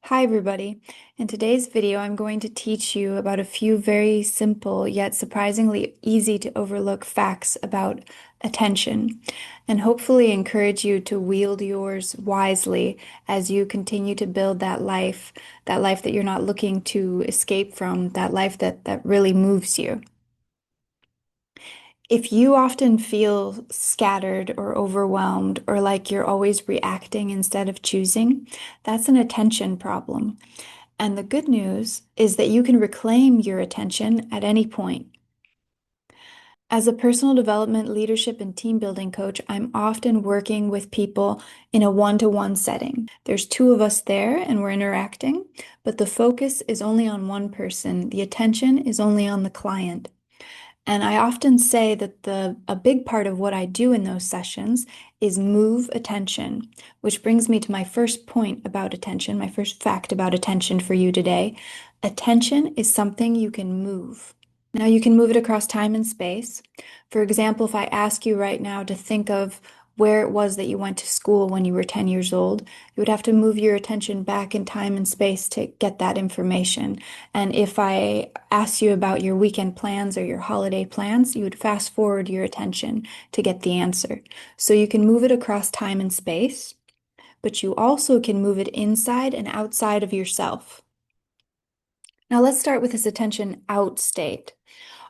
Hi everybody. In today's video, I'm going to teach you about a few very simple yet surprisingly easy to overlook facts about attention and hopefully encourage you to wield yours wisely as you continue to build that life that you're not looking to escape from, that life that really moves you. If you often feel scattered or overwhelmed or like you're always reacting instead of choosing, that's an attention problem. And the good news is that you can reclaim your attention at any point. As a personal development, leadership, and team building coach, I'm often working with people in a one-to-one setting. There's two of us there and we're interacting, but the focus is only on one person. The attention is only on the client. And I often say that a big part of what I do in those sessions is move attention, which brings me to my first point about attention, my first fact about attention for you today. Attention is something you can move. Now you can move it across time and space. For example, if I ask you right now to think of where it was that you went to school when you were 10 years old, you would have to move your attention back in time and space to get that information. And if I ask you about your weekend plans or your holiday plans, you would fast forward your attention to get the answer. So you can move it across time and space, but you also can move it inside and outside of yourself. Now let's start with this attention out state.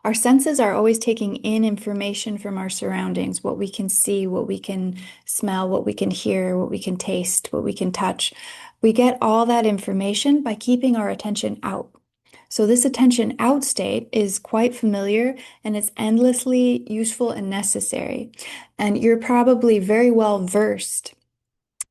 Our senses are always taking in information from our surroundings, what we can see, what we can smell, what we can hear, what we can taste, what we can touch. We get all that information by keeping our attention out. So this attention out state is quite familiar and it's endlessly useful and necessary. And you're probably very well versed,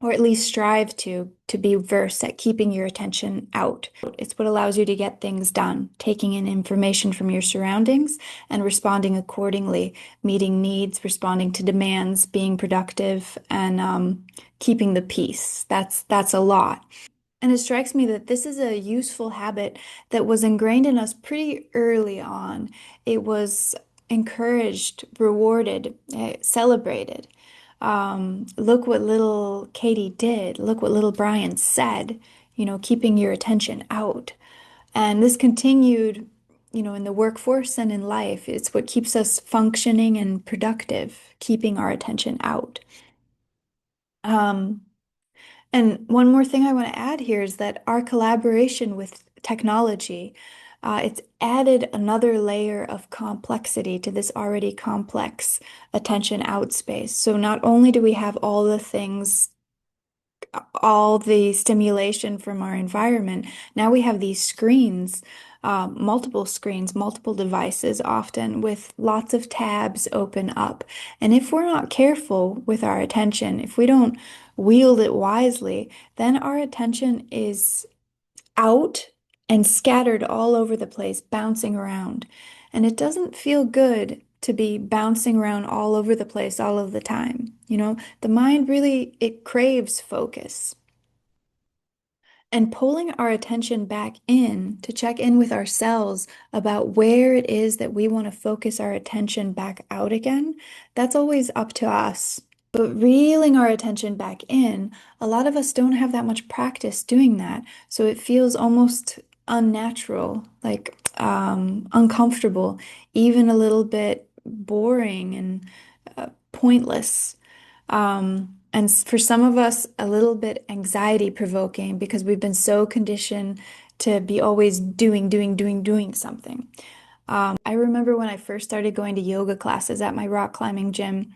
or at least strive to be versed at keeping your attention out. It's what allows you to get things done, taking in information from your surroundings and responding accordingly, meeting needs, responding to demands, being productive, and keeping the peace. That's a lot. And it strikes me that this is a useful habit that was ingrained in us pretty early on. It was encouraged, rewarded, celebrated. Look what little Katie did. Look what little Brian said, keeping your attention out. And this continued, in the workforce and in life. It's what keeps us functioning and productive, keeping our attention out. Um, and one more thing I want to add here is that our collaboration with technology, it's added another layer of complexity to this already complex attention out space. So not only do we have all the things, all the stimulation from our environment, now we have these screens, multiple screens, multiple devices, often with lots of tabs open up. And if we're not careful with our attention, if we don't wield it wisely, then our attention is out and scattered all over the place, bouncing around. And it doesn't feel good to be bouncing around all over the place all of the time. The mind really, it craves focus. And pulling our attention back in to check in with ourselves about where it is that we want to focus our attention back out again, that's always up to us. But reeling our attention back in, a lot of us don't have that much practice doing that. So it feels almost unnatural, like uncomfortable, even a little bit boring and pointless. And for some of us, a little bit anxiety provoking because we've been so conditioned to be always doing something. I remember when I first started going to yoga classes at my rock climbing gym.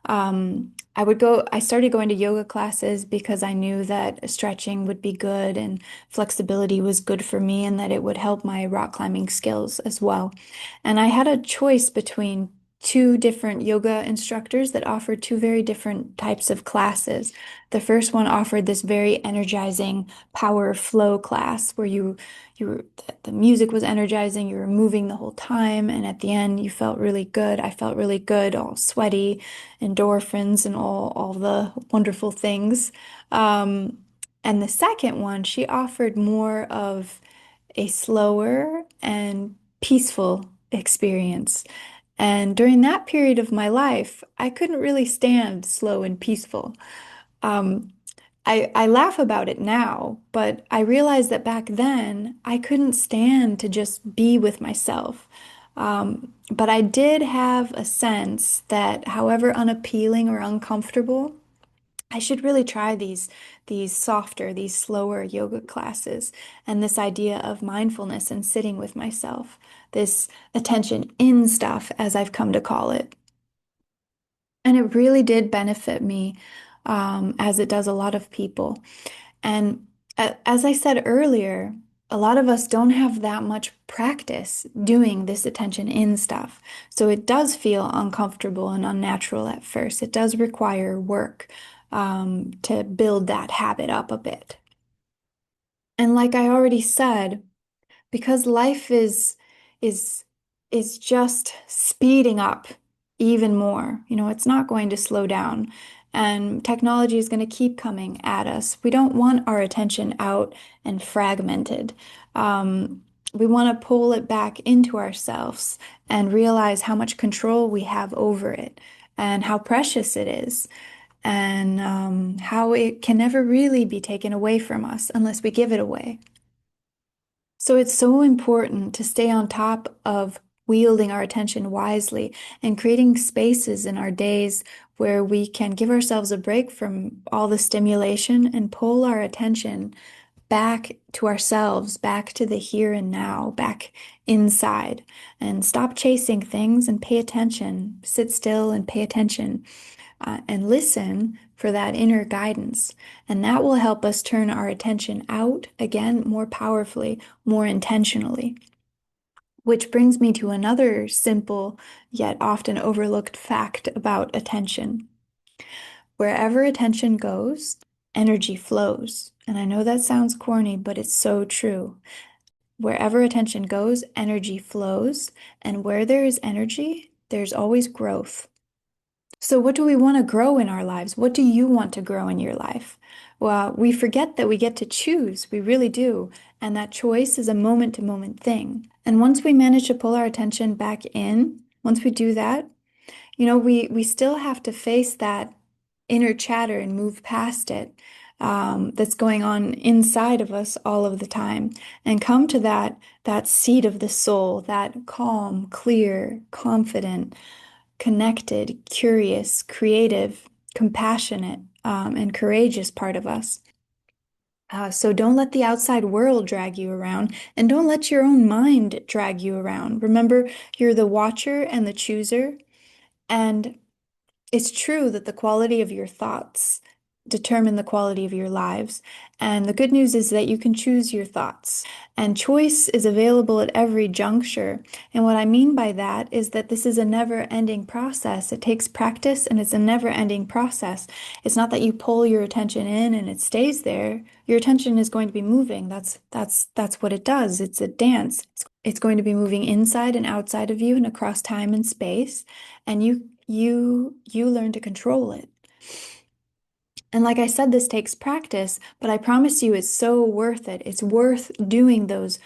I started going to yoga classes because I knew that stretching would be good and flexibility was good for me and that it would help my rock climbing skills as well. And I had a choice between two different yoga instructors that offered two very different types of classes. The first one offered this very energizing power flow class where the music was energizing, you were moving the whole time, and at the end you felt really good. I felt really good, all sweaty, endorphins and all the wonderful things. Um, and the second one, she offered more of a slower and peaceful experience. And during that period of my life, I couldn't really stand slow and peaceful. Um, I laugh about it now, but I realized that back then I couldn't stand to just be with myself. But I did have a sense that however unappealing or uncomfortable, I should really try these softer, these slower yoga classes and this idea of mindfulness and sitting with myself, this attention in stuff, as I've come to call it. And it really did benefit me, as it does a lot of people. And as I said earlier, a lot of us don't have that much practice doing this attention in stuff. So it does feel uncomfortable and unnatural at first. It does require work, to build that habit up a bit. And like I already said, because life is is just speeding up even more. It's not going to slow down, and technology is going to keep coming at us. We don't want our attention out and fragmented. We want to pull it back into ourselves and realize how much control we have over it and how precious it is. And how it can never really be taken away from us unless we give it away. So it's so important to stay on top of wielding our attention wisely and creating spaces in our days where we can give ourselves a break from all the stimulation and pull our attention back to ourselves, back to the here and now, back inside, and stop chasing things and pay attention. Sit still and pay attention, and listen for that inner guidance. And that will help us turn our attention out again more powerfully, more intentionally. Which brings me to another simple yet often overlooked fact about attention. Wherever attention goes, energy flows. And I know that sounds corny, but it's so true. Wherever attention goes, energy flows. And where there is energy, there's always growth. So, what do we want to grow in our lives? What do you want to grow in your life? Well, we forget that we get to choose. We really do. And that choice is a moment to moment thing. And once we manage to pull our attention back in, once we do that, we still have to face that inner chatter and move past it, that's going on inside of us all of the time, and come to that seat of the soul, that calm, clear, confident, connected, curious, creative, compassionate, and courageous part of us. So don't let the outside world drag you around, and don't let your own mind drag you around. Remember, you're the watcher and the chooser, and it's true that the quality of your thoughts determine the quality of your lives. And the good news is that you can choose your thoughts. And choice is available at every juncture. And what I mean by that is that this is a never-ending process. It takes practice and it's a never-ending process. It's not that you pull your attention in and it stays there. Your attention is going to be moving. That's what it does. It's a dance. It's going to be moving inside and outside of you and across time and space. And you learn to control it. And like I said, this takes practice, but I promise you it's so worth it. It's worth doing those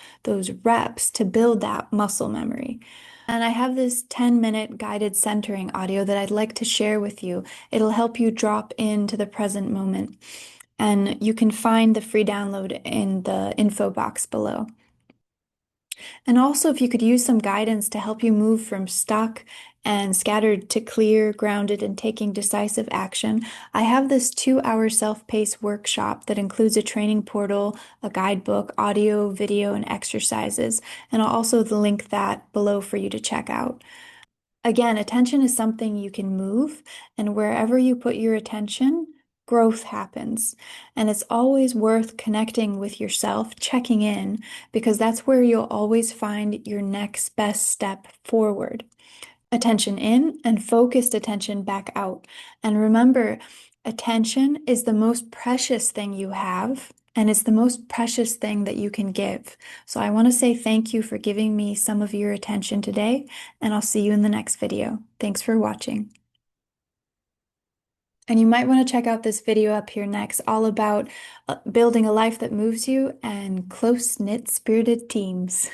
reps to build that muscle memory. And I have this 10-minute guided centering audio that I'd like to share with you. It'll help you drop into the present moment. And you can find the free download in the info box below. And also, if you could use some guidance to help you move from stuck and scattered to clear, grounded, and taking decisive action, I have this 2-hour self-paced workshop that includes a training portal, a guidebook, audio, video, and exercises. And I'll also link that below for you to check out. Again, attention is something you can move, and wherever you put your attention, growth happens. And it's always worth connecting with yourself, checking in, because that's where you'll always find your next best step forward. Attention in and focused attention back out. And remember, attention is the most precious thing you have, and it's the most precious thing that you can give. So I want to say thank you for giving me some of your attention today, and I'll see you in the next video. Thanks for watching. And you might want to check out this video up here next, all about building a life that moves you and close-knit spirited teams.